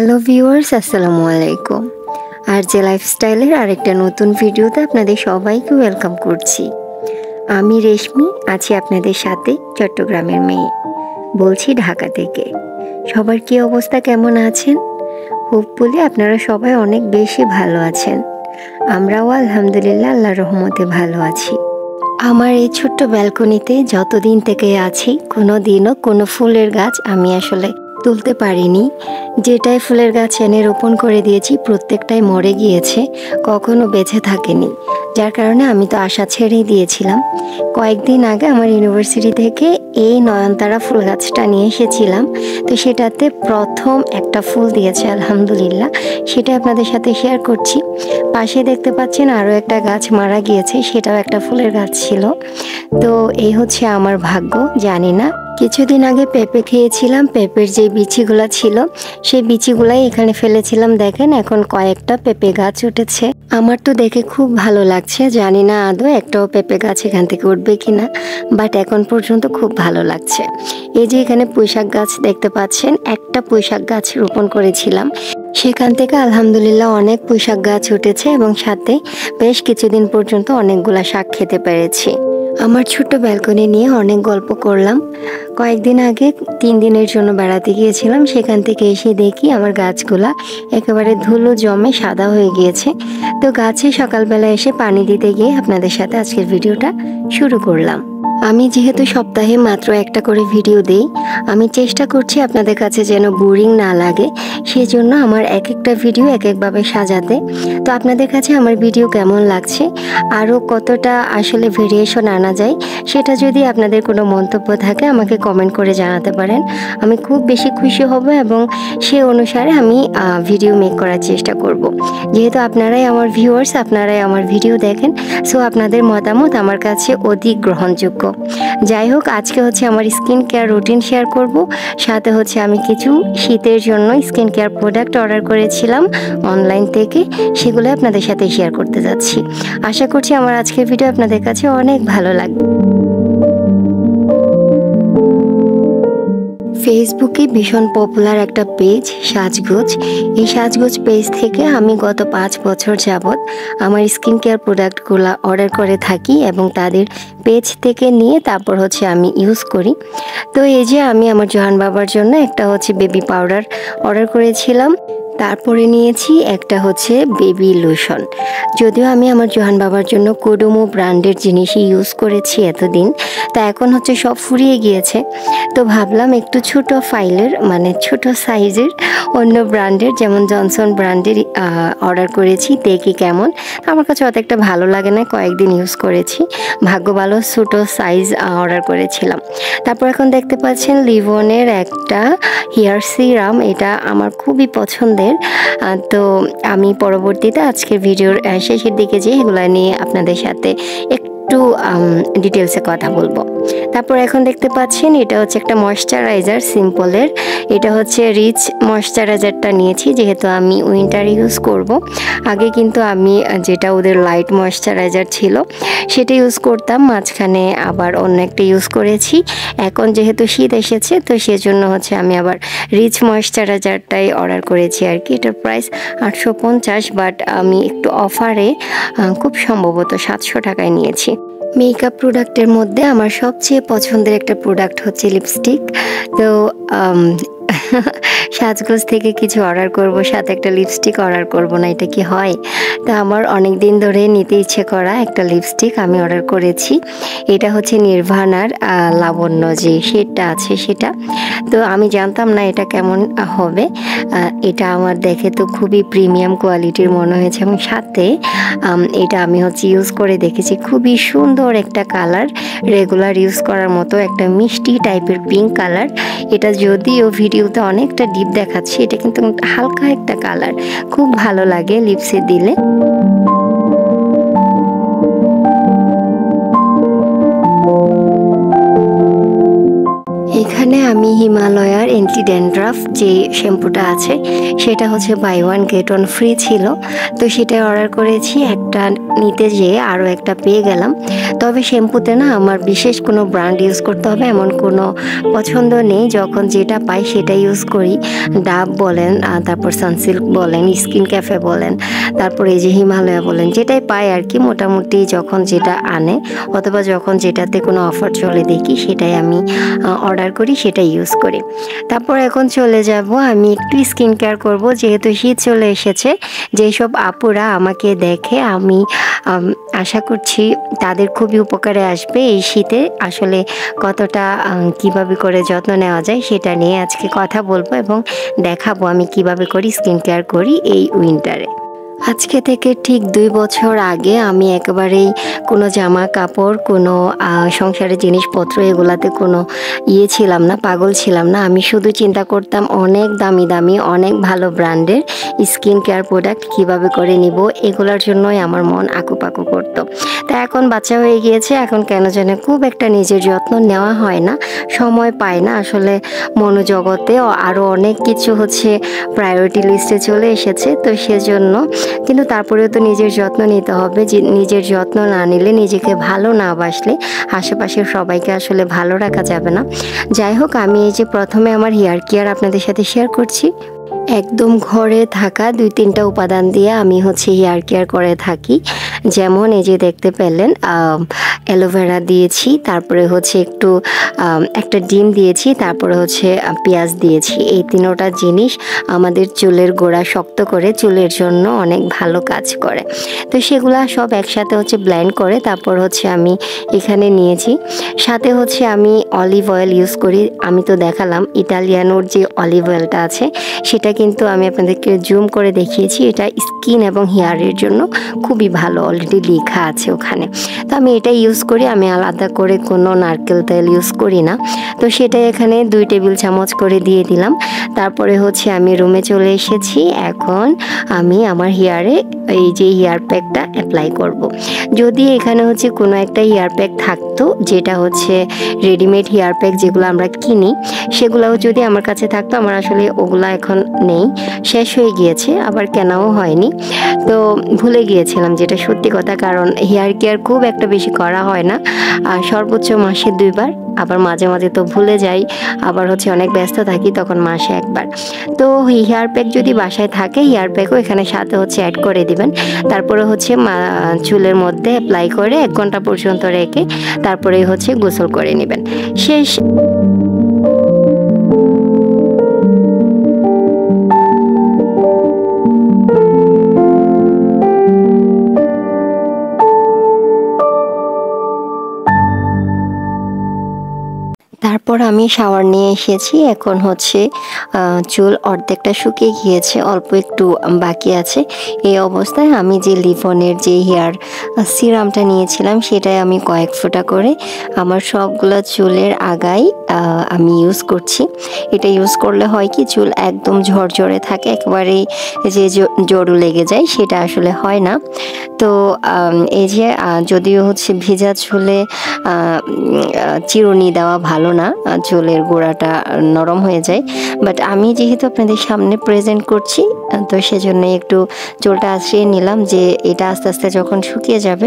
Hello viewers, আসসালামু আলাইকুম। আর যে লাইফস্টাইলের আরেকটা নতুন ভিডিওতে আপনাদের সবাইকে ওয়েলকাম করছি। আমি রেশমি আছি আপনাদের সাথে, চট্টগ্রামের মেয়ে, বলছি ঢাকা থেকে। সবার কি অবস্থা, কেমন আছেন? হোপফুলি আপনারা সবাই অনেক বেশি ভালো আছেন। আমরাও আলহামদুলিল্লাহ আল্লাহর রহমতে ভালো আছি। আমার এই ছোট্ট ব্যালকনিতে যতদিন থেকে আছি, কোনো দিনও কোনো ফুলের গাছ আমি আসলে তুলতে পারিনি। যেটাই ফুলের গাছ এনে রোপণ করে দিয়েছি প্রত্যেকটাই মরে গিয়েছে, কখনো বেঁচে থাকেনি। যার কারণে আমি তো আশা ছেড়েই দিয়েছিলাম। কয়েকদিন আগে আমার ইউনিভার্সিটি থেকে এই নয়নতারা ফুল গাছটা নিয়ে এসেছিলাম, তো সেটাতে প্রথম একটা ফুল দিয়েছে আলহামদুলিল্লাহ, সেটা আপনাদের সাথে শেয়ার করছি। পাশে দেখতে পাচ্ছেন আরও একটা গাছ মারা গিয়েছে, সেটাও একটা ফুলের গাছ ছিল। তো এই হচ্ছে আমার ভাগ্য, জানি না। কিছুদিন আগে পেঁপে খেয়েছিলাম, পেঁপের যে বিচিগুলো ছিল সেই বিচিগুলাই এখানে ফেলেছিলাম। দেখেন এখন কয়েকটা পেঁপে গাছ উঠেছে। আমার তো দেখে খুব ভালো লাগছে, জানি না আদৌ একটাও পেঁপে গাছ এখান থেকে উঠবে কিনা, বাট এখন পর্যন্ত খুব ভালো লাগছে। এই যে এখানে পুঁইশাক গাছ দেখতে পাচ্ছেন, একটা পুঁইশাক গাছ রোপণ করেছিলাম, সেখান থেকে আলহামদুলিল্লাহ অনেক পুঁইশাক গাছ উঠেছে এবং সাথে বেশ কিছুদিন পর্যন্ত অনেকগুলা শাক খেতে পেরেছি। আমার ছোট্ট ব্যালকনি নিয়ে অনেক গল্প করলাম। কয়েকদিন আগে 3 দিনের জন্য বেড়াতে গিয়েছিলাম, সেখান থেকে এসে দেখি আমার গাছগুলা একেবারে ধুলো জমে সাদা হয়ে গিয়েছে। তো গাছে সকালবেলা এসে পানি দিতে গিয়ে আপনাদের সাথে আজকের ভিডিওটা শুরু করলাম। আমি যেহেতু সপ্তাহে মাত্র একটা করে ভিডিও দেই, আমি চেষ্টা করছি আপনাদের কাছে যেন বোরিং না লাগে, সেজন্য আমার এক একটা ভিডিও এক একভাবে সাজাতে। তো আপনাদের কাছে আমার ভিডিও কেমন লাগছে, আরও কতটা আসলে ভেরিয়েশন আনা যায়, সেটা যদি আপনাদের কোনো মন্তব্য থাকে আমাকে কমেন্ট করে জানাতে পারেন। আমি খুব বেশি খুশি হব এবং সে অনুসারে আমি ভিডিও মেক করার চেষ্টা করব। যেহেতু আপনারাই আমার ভিউয়ার্স, আপনারাই আমার ভিডিও দেখেন, সো আপনাদের মতামত আমার কাছে অধিক গ্রহণযোগ্য। যাই হোক, আজকে হচ্ছে আমার স্কিন কেয়ার রুটিন শেয়ার করব, সাথে হচ্ছে আমি কিছু শীতের জন্য স্কিন কেয়ার প্রোডাক্ট অর্ডার করেছিলাম অনলাইন থেকে, সেগুলো আপনাদের সাথে শেয়ার করতে যাচ্ছি। আশা করছি আমার আজকের ভিডিও আপনাদের কাছে অনেক ভালো লাগবে। ফেসবুকে ভীষণ পপুলার একটা পেজ সাজগোজ, এই সাজগোজ পেজ থেকে আমি গত 5 বছর যাবৎ আমার স্কিন কেয়ার প্রোডাক্টগুলো অর্ডার করে থাকি এবং তাদের পেজ থেকে নিয়ে তারপর হচ্ছে আমি ইউজ করি। তো এই যে আমি আমার জোহান বাবার জন্য একটা হচ্ছে বেবি পাউডার অর্ডার করেছিলাম, তারপরে নিয়েছি একটা হচ্ছে বেবি লোশন। যদিও আমি আমার জোহান বাবার জন্য কোডোমো ব্র্যান্ডের জিনিসই ইউজ করেছি এতদিন, তা এখন হচ্ছে সব ফুরিয়ে গিয়েছে। তো ভাবলাম একটু ছোট ফাইলের, মানে ছোট সাইজের অন্য ব্র্যান্ডের, যেমন জনসন ব্র্যান্ডের অর্ডার করেছি, দেখি কেমন। আমার কাছে অত একটা ভালো লাগে না, কয়েকদিন ইউজ করেছি, ভাগ্য ভালো ছোট সাইজ অর্ডার করেছিলাম। তারপর এখন দেখতে পাচ্ছেন লিভনের একটা হেয়ার সিরাম, এটা আমার খুবই পছন্দের। তো আমি পরবর্তীতে আজকের ভিডিওর শেষের দিকে যে এগুলো নিয়ে আপনাদের সাথে একটু ডিটেলসে কথা বলবো। তারপর এখন দেখতে পাচ্ছেন এটা হচ্ছে একটা ময়শ্চারাইজার সিম্পলের, এটা হচ্ছে রিচ ময়শ্চারাইজারটা নিয়েছি যেহেতু আমি উইন্টার ইউজ করব। আগে কিন্তু আমি যেটা ওদের লাইট ময়শ্চারাইজার ছিল সেটা ইউজ করতাম, মাঝখানে আবার অন্য একটা ইউজ করেছি। এখন যেহেতু শীত এসেছে তো সেজন্য হচ্ছে আমি আবার রিচ ময়শ্চারাইজারটাই অর্ডার করেছি আর কি। এটার প্রাইস 850, বাট আমি একটু অফারে খুব সম্ভবত 700 টাকায় নিয়েছি। মেকআপ প্রোডাক্টের মধ্যে আমার সবচেয়ে পছন্দের একটা প্রোডাক্ট হচ্ছে লিপস্টিক। তো সাজগোজ থেকে কিছু অর্ডার করব, সাথে একটা লিপস্টিক অর্ডার করব না, এটা কি হয়? তো আমার অনেক দিন ধরে নিতে ইচ্ছে করা একটা লিপস্টিক আমি অর্ডার করেছি। এটা হচ্ছে নির্ভানার লাবণ্য যে শেডটা আছে সেটা। তো আমি জানতাম না এটা কেমন হবে, এটা আমার দেখে তো খুবই প্রিমিয়াম কোয়ালিটির মনে হয়েছে এবং সাথে এটা আমি হচ্ছে ইউজ করে দেখেছি, খুবই সুন্দর একটা কালার, রেগুলার ইউজ করার মতো একটা মিষ্টি টাইপের পিঙ্ক কালার। এটা যদিও ভিডিওতে অনেকটা ডিপ দেখাচ্ছে, এটা কিন্তু হালকা একটা কালার, খুব ভালো লাগে লিপসে দিলে। এখানে আমি হিমালয়ার অ্যান্টি ড্যান্ড্রাফ যে শ্যাম্পুটা আছে সেটা হচ্ছে buy one get one free ছিল, তো সেটা অর্ডার করেছি। একটা নিতে যেয়ে আরও একটা পেয়ে গেলাম। তবে শ্যাম্পুতে না আমার বিশেষ কোনো ব্র্যান্ড ইউজ করতে হবে এমন কোনো পছন্দ নেই, যখন যেটা পাই সেটা ইউজ করি। ডাব বলেন, তারপর সানসিল্ক বলেন, স্কিন ক্যাফে বলেন, তারপর এই যে হিমালয়া বলেন, যেটাই পাই আর কি মোটামুটি যখন যেটা আনে অথবা যখন যেটাতে কোনো অফার চলে দেখি সেটাই আমি অর্ডার করি, সেটা ইউজ করি। তারপর এখন চলে যাব, আমি একটু স্কিন কেয়ার করব, যেহেতু শীত চলে এসেছে। যেসব আপুরা আমাকে দেখে আমি আশা করছি তাদের খুবই উপকারে আসবে এই শীতে আসলে কতটা কিভাবে করে যত্ন নেওয়া যায় সেটা নিয়ে আজকে কথা বলবো এবং দেখাবো আমি কিভাবে করি স্কিন কেয়ার করি এই উইন্টারে। আজকে থেকে ঠিক 2 বছর আগে আমি একেবারেই কোনো জামা কাপড়, কোনো সংসারের জিনিসপত্র এগুলাতে কোনো ছিলাম না, পাগল ছিলাম না। আমি শুধু চিন্তা করতাম অনেক দামি দামি অনেক ভালো ব্র্যান্ডের স্কিন কেয়ার প্রোডাক্ট কিভাবে করে নিব, এগুলোর জন্যই আমার মন আকুপাকু করতো। তা এখন বাচ্চা হয়ে গিয়েছে, এখন কেন জানে খুব একটা নিজের যত্ন নেওয়া হয় না, সময় পাই না আসলে। মনোজগতে আরও অনেক কিছু হচ্ছে প্রায়োরিটি লিস্টে চলে এসেছে, তো সেজন্য কিন্তু তারপরেও তো নিজের যত্ন নিতে হবে। যে নিজের যত্ন না নিলে, নিজেকে ভালো না বাসলে আশেপাশের সবাইকে আসলে ভালো রাখা যাবে না। যাই হোক, আমি এই যে প্রথমে আমার হেয়ার কেয়ার আপনাদের সাথে শেয়ার করছি। একদম ঘরে থাকা 2-3টা উপাদান দিয়ে আমি হচ্ছে হেয়ার কেয়ার করে থাকি। যেমন এই যে দেখতে পেলেন অ্যালোভেরা দিয়েছি, তারপরে হচ্ছে একটু একটা ডিম দিয়েছি, তারপরে হচ্ছে পেঁয়াজ দিয়েছি। এই 3টা জিনিস আমাদের চুলের গোড়া শক্ত করে, চুলের জন্য অনেক ভালো কাজ করে। তো সেগুলো সব একসাথে হচ্ছে ব্লেন্ড করে তারপর হচ্ছে আমি এখানে নিয়েছি। সাথে হচ্ছে আমি অলিভ অয়েল ইউজ করি। আমি তো দেখালাম ইটালিয়ানোর যে অলিভ অয়েলটা আছে সেটা কিন্তু আমি আপনাদেরকে জুম করে দেখিয়েছি। এটা স্কিন এবং হেয়ারের জন্য খুবই ভালো, অলরেডি লেখা আছে ওখানে। তো আমি এটা ইউজ করি, আমি আলাদা করে কোনো নারকেল তেল ইউজ করি না। তো সেটা এখানে 2 টেবিল চামচ করে দিয়ে দিলাম। তারপরে হচ্ছে আমি রুমে চলে এসেছি। এখন আমি আমার হেয়ারে এই যে হেয়ার প্যাকটা অ্যাপ্লাই করব। যদি এখানে হচ্ছে কোনো একটা হেয়ার প্যাক থাকতো, যেটা হচ্ছে রেডিমেড হেয়ার প্যাক যেগুলো আমরা কিনি, সেগুলোও যদি আমার কাছে থাকতো, আমার আসলে ওগুলা এখন নেই, শেষ হয়ে গিয়েছে, আবার কেনাও হয়নি। তো ভুলে গিয়েছিলাম, যেটা সত্যি কথা, কারণ হেয়ার কেয়ার খুব একটা বেশি করা হয় না, আর সর্বোচ্চ মাসে 2 বার, আবার মাঝে মাঝে তো ভুলে যাই, আবার হচ্ছে অনেক ব্যস্ত থাকি তখন মাসে 1 বার। তো হেয়ার প্যাক যদি বাসায় থাকে, হেয়ার প্যাকও এখানে সাথে হচ্ছে অ্যাড করে দিবেন। তারপরে হচ্ছে চুলের মধ্যে অ্যাপ্লাই করে 1 ঘন্টা পর্যন্ত রেখে তারপরে হচ্ছে গোসল করে নেবেন, শেষ। তারপর আমি শাওয়ার নিয়ে এসেছি। এখন হচ্ছে চুল অর্ধেকটা শুকিয়ে গিয়েছে, অল্প একটু বাকি আছে। এই অবস্থায় আমি যে লিভনের যে হেয়ার সিরামটা নিয়েছিলাম সেটাই আমি কয়েক ফোঁটা করে আমার সবগুলো চুলের আগায় আমি ইউজ করছি। এটা ইউজ করলে হয় কি, চুল একদম ঝরঝরে থাকে, একেবারেই যে জড়ু লেগে যায় সেটা আসলে হয় না। তো এই যে যদিও হচ্ছে ভেজা চুলে চিরুনি দেওয়া ভালো না, চুলের গোড়াটা নরম হয়ে যায়, বাট আমি যেহেতু আপনাদের সামনে প্রেজেন্ট করছি তো সেজন্য একটু চুলটা আঁচড়িয়ে নিলাম, যে এটা আস্তে আস্তে যখন শুকিয়ে যাবে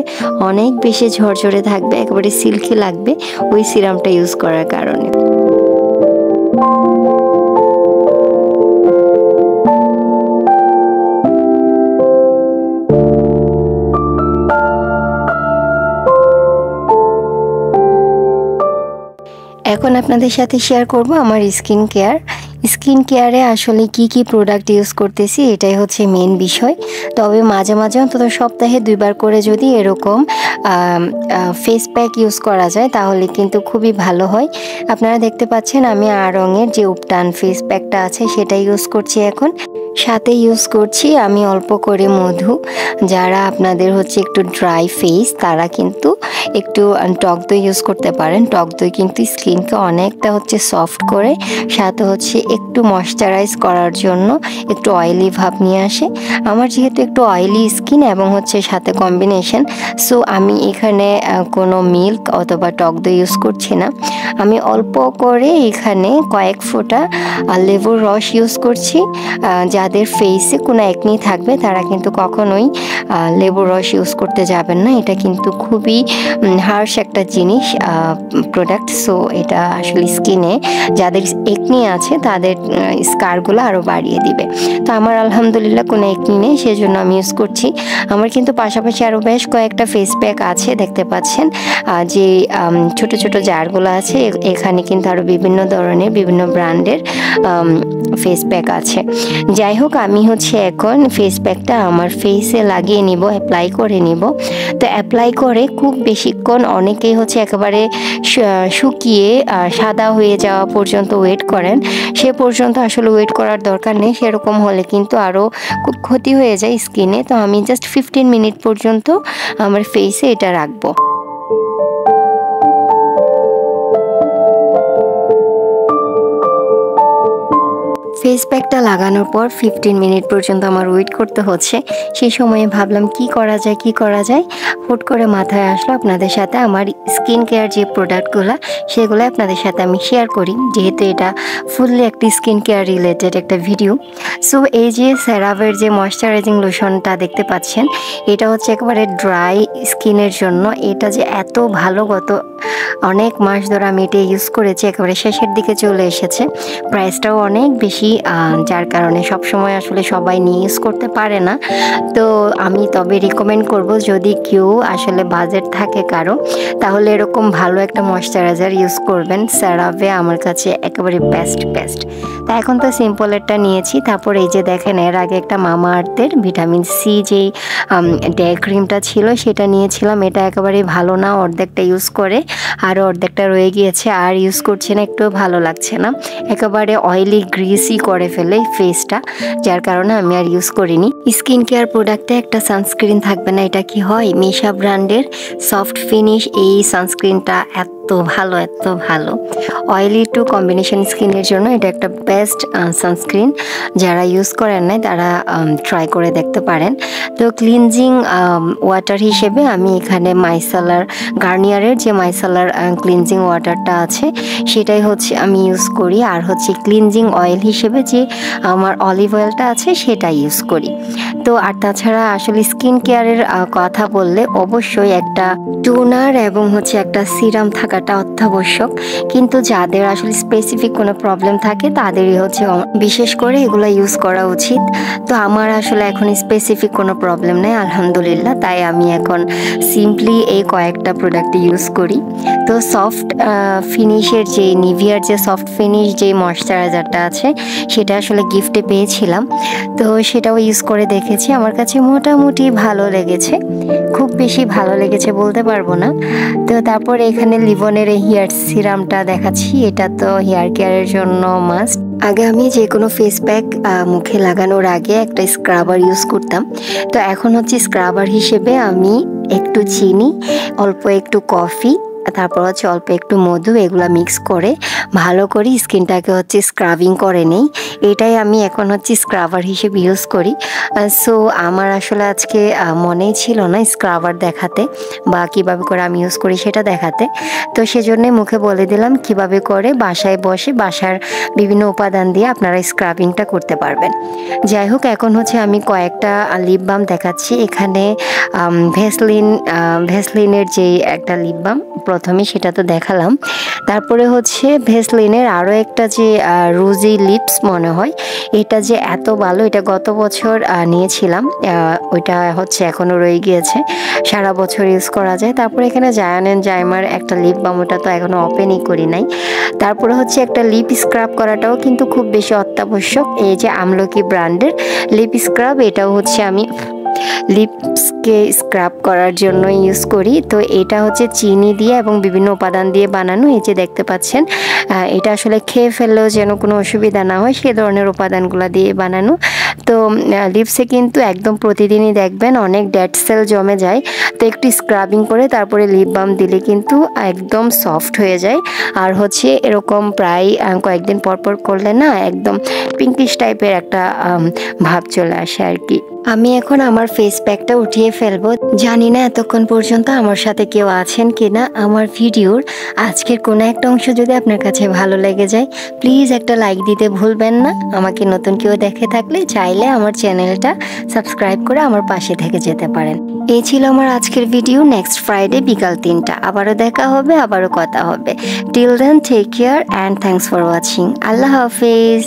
অনেক বেশি ঝরঝরে থাকবে, একেবারে সিল্কি লাগবে ওই সিরামটা ইউজ করার কারণে। এখন আপনাদের সাথে শেয়ার করব আমার স্কিন কেয়ার। স্কিন কেয়ারে আসলে কি কি প্রোডাক্ট ইউজ করতেছি এটাই হচ্ছে মেন বিষয়। তবে মাঝে মাঝে অন্তত সপ্তাহে 2 বার করে যদি এরকম ফেস প্যাক ইউজ করা যায় তাহলে কিন্তু খুবই ভালো হয়। আপনারা দেখতে পাচ্ছেন আমি আড়ং এর যে উপটান ফেস প্যাকটা আছে সেটা ইউজ করছি এখন। সাথে ইউজ করছি আমি অল্প করে মধু। যারা আপনাদের হচ্ছে একটু ড্রাই ফেস তারা কিন্তু একটু টক দই ইউজ করতে পারেন। টক দই কিন্তু স্কিনকে অনেকটা হচ্ছে সফট করে, সাথে হচ্ছে একটু ময়শ্চারাইজ করার জন্য একটু অয়েলি ভাব নিয়ে আসে। আমার যেহেতু একটু অয়েলি স্কিন এবং হচ্ছে সাথে কম্বিনেশন, সো আমি এখানে কোনো মিল্ক অথবা টক দই ইউজ করছি না। আমি অল্প করে এখানে কয়েক ফোঁটা লেবুর রস ইউজ করছি। যাদের ফেসে কোনো একনি থাকবে তারা কিন্তু কখনোই লেবুর রস ইউজ করতে যাবেন না। এটা কিন্তু খুবই হার্শ একটা জিনিস, প্রোডাক্ট। সো এটা আসলে স্কিনে যাদের একনি আছে তাদের স্কারগুলো আরও বাড়িয়ে দিবে। তো আমার আলহামদুলিল্লাহ কোনো একনি নেই, সেজন্য আমি ইউজ করছি। আমার কিন্তু পাশাপাশি আরও বেশ কয়েকটা ফেস প্যাক আছে, দেখতে পাচ্ছেন যে ছোট ছোট জারগুলো আছে। এখানে কিন্তু আরও বিভিন্ন ধরনের বিভিন্ন ব্র্যান্ডের ফেস প্যাক আছে। যাই হোক, আমি হচ্ছে এখন ফেস প্যাকটা আমার ফেসে লাগিয়ে নিব, অ্যাপ্লাই করে নিব। তো অ্যাপ্লাই করে খুব বেশিক্ষণ অনেকেই হচ্ছে একেবারে শুকিয়ে সাদা হয়ে যাওয়া পর্যন্ত ওয়েট করেন। সে পর্যন্ত আসলে ওয়েট করার দরকার নেই, সেরকম হলে কিন্তু আরও খুব ক্ষতি হয়ে যায় স্কিনে। তো আমি জাস্ট 15 মিনিট পর্যন্ত আমার ফেসে এটা রাখবো। ফেস প্যাকটা লাগানোর পর 15 মিনিট পর্যন্ত আমার ওয়েট করতে হচ্ছে। সেই সময়ে ভাবলাম কি করা যায়। হুট করে মাথায় আসলো আপনাদের সাথে আমার স্কিন কেয়ার যে প্রোডাক্টগুলো সেগুলো আপনাদের সাথে আমি শেয়ার করি, যেহেতু এটা ফুললি একটি স্কিন কেয়ার রিলেটেড একটা ভিডিও। সো এই যে সেরাভের যে ময়শ্চারাইজিং লোশনটা দেখতে পাচ্ছেন, এটা হচ্ছে একেবারে ড্রাই স্কিনের জন্য। এটা যে এত ভালো, গত অনেক মাস ধরে আমি এটা ইউজ করেছি, একেবারে শেষের দিকে চলে এসেছে। প্রাইসটাও অনেক বেশি, যার কারণে সবসময় আসলে সবাই নিয়ে ইউজ করতে পারে না। তো আমি তবে রিকমেন্ড করব, যদি কেউ আসলে বাজেট থাকে কারো, তাহলে এরকম ভালো একটা ময়শ্চারাইজার ইউজ করবেন। সেরাভে আমার কাছে একেবারে বেস্ট। তা এখন তো সিম্পলেরটা নিয়েছি। তারপর এই যে দেখেন, এর আগে একটা মামা আর্থের ভিটামিন সি যেই ডে ক্রিমটা ছিল সেটা নিয়েছিলাম। এটা একেবারেই ভালো না, অর্ধেকটা ইউজ করে আর অর্ধেকটা রয়ে গিয়েছে, আর ইউজ করছি না, একটু ভালো লাগছে না। একেবারে অয়েলি গ্রিসি করে ফেলে ফেসটা, যার কারণে আমি আর ইউজ করিনি। স্কিন কেয়ার প্রোডাক্টে একটা সানস্ক্রিন থাকবে না, এটা কি হয়? মিশা ব্র্যান্ডের সফট ফিনিশ এই সানস্ক্রিনটা এত ভালো অয়েলি টু কম্বিনেশন স্কিনের জন্য এটা একটা বেস্ট সানস্ক্রিন। যারা ইউজ করেন নাই তারা ট্রাই করে দেখতে পারেন। তো ক্লিনজিং ওয়াটার হিসেবে আমি এখানে মাইসেলার গার্নিয়ারের যে মাইসেলার ক্লিনজিং ওয়াটারটা আছে সেটাই হচ্ছে আমি ইউজ করি। আর হচ্ছে ক্লিনজিং অয়েল হিসেবে যে আমার অলিভ অয়েলটা আছে সেটা ইউজ করি। তো আর তাছাড়া আসলে স্কিন কেয়ারের কথা বললে অবশ্যই একটা টোনার এবং হচ্ছে একটা সিরাম থাকাটা অত্যাবশ্যক। কিন্তু যাদের আসলে স্পেসিফিক কোনো প্রবলেম থাকে তাদেরই হচ্ছে বিশেষ করে এগুলো ইউজ করা উচিত। তো আমার আসলে এখন স্পেসিফিক কোনো প্রবলেম নেই আলহামদুলিল্লাহ, তাই আমি এখন সিম্পলি এই কয়েকটা প্রোডাক্ট ইউজ করি। তো সফট ফিনিশের যে নিভিয়ার যে সফট ফিনিশ যে ময়শ্চারাইজারটা আছে সেটা আসলে গিফটে পেয়েছিলাম, তো সেটাও ইউজ করে দেখেছি। আমার কাছে মোটামুটি ভালো লেগেছে, খুব বেশি ভালো লেগেছে বলতে পারবো না। তো তারপর এখানে লিভনের এই হেয়ার সিরামটা দেখাচ্ছি, এটা তো হেয়ার কেয়ারের জন্য মাস্ট। আগে আমি যে কোনো ফেস প্যাক মুখে লাগানোর আগে একটা স্ক্রাবার ইউজ করতাম। তো এখন হচ্ছে স্ক্রাবার হিসেবে আমি একটু চিনি, অল্প একটু কফি, তারপর হচ্ছে অল্প একটু মধু, এগুলো মিক্স করে ভালো করে স্কিনটাকে হচ্ছে স্ক্রাবিং করে নেই। এটাই আমি এখন হচ্ছে স্ক্রাবার হিসেবে ইউজ করি। সো আমার আসলে আজকে মনেই ছিল না স্ক্রাবার দেখাতে বা কিভাবে করে আমি ইউজ করি সেটা দেখাতে। তো সেজন্যই মুখে বলে দিলাম কিভাবে করে বাসায় বসে বাসার বিভিন্ন উপাদান দিয়ে আপনারা স্ক্রাবিংটা করতে পারবেন। যাই হোক, এখন হচ্ছে আমি কয়েকটা লিপ বাম দেখাচ্ছি। এখানে ভ্যাসলিনের যে একটা লিপ বাম প্রথমে সেটা তো দেখালাম। তারপরে হচ্ছে ভ্যাসলিনের আরও একটা যে রোজি লিপস মনে হয়, এটা যে এত ভালো, এটা গত বছর নিয়েছিলাম, ওইটা হচ্ছে এখনও রয়ে গিয়েছে, সারা বছর ইউজ করা যায়। তারপরে এখানে জায়ান অ্যান্ড জাইমার একটা লিপ বাম, ওটা তো এখনও ওপেনই করি নাই। তারপরে হচ্ছে একটা লিপ স্ক্রাব করাটাও কিন্তু খুব বেশি অত্যাবশ্যক। এই যে আমলকি ব্র্যান্ডের লিপ স্ক্রাব, এটাও হচ্ছে আমি লিপসকে স্ক্রাব করার জন্য ইউজ করি। তো এটা হচ্ছে চিনি দিয়ে এবং বিভিন্ন উপাদান দিয়ে বানানো। এই যে দেখতে পাচ্ছেন, এটা আসলে খেয়ে ফেললেও যেন কোনো অসুবিধা না হয় সে ধরনের উপাদানগুলো দিয়ে বানানো। তো লিপসে কিন্তু একদম প্রতিদিনই দেখবেন অনেক ডেড সেল জমে যায়। তো একটু স্ক্রাবিং করে তারপরে লিপ বাম দিলে কিন্তু একদম সফট হয়ে যায়। আর হচ্ছে এরকম প্রায় কয়েকদিন পরপর করলে না একদম পিঙ্কিশ টাইপের একটা ভাব চলে আসে আর কি। আমি এখন আমার ফেস প্যাকটা উঠিয়ে ফেলবো। জানি না এতক্ষণ পর্যন্ত আমার সাথে কেউ আছেন কিনা। আমার ভিডিওর আজকের কোনো একটা অংশ যদি আপনার কাছে ভালো লেগে যায়, প্লিজ একটা লাইক দিতে ভুলবেন না। আমাকে নতুন কেউ দেখে থাকলে চাইলে আমার চ্যানেলটা সাবস্ক্রাইব করে আমার পাশে থেকে যেতে পারেন। এই ছিল আমার আজকের ভিডিও। নেক্সট ফ্রাইডে বিকাল 3টা আবারও দেখা হবে, আবারও কথা হবে। Till then take care and thanks for watching. আল্লাহ হাফেজ।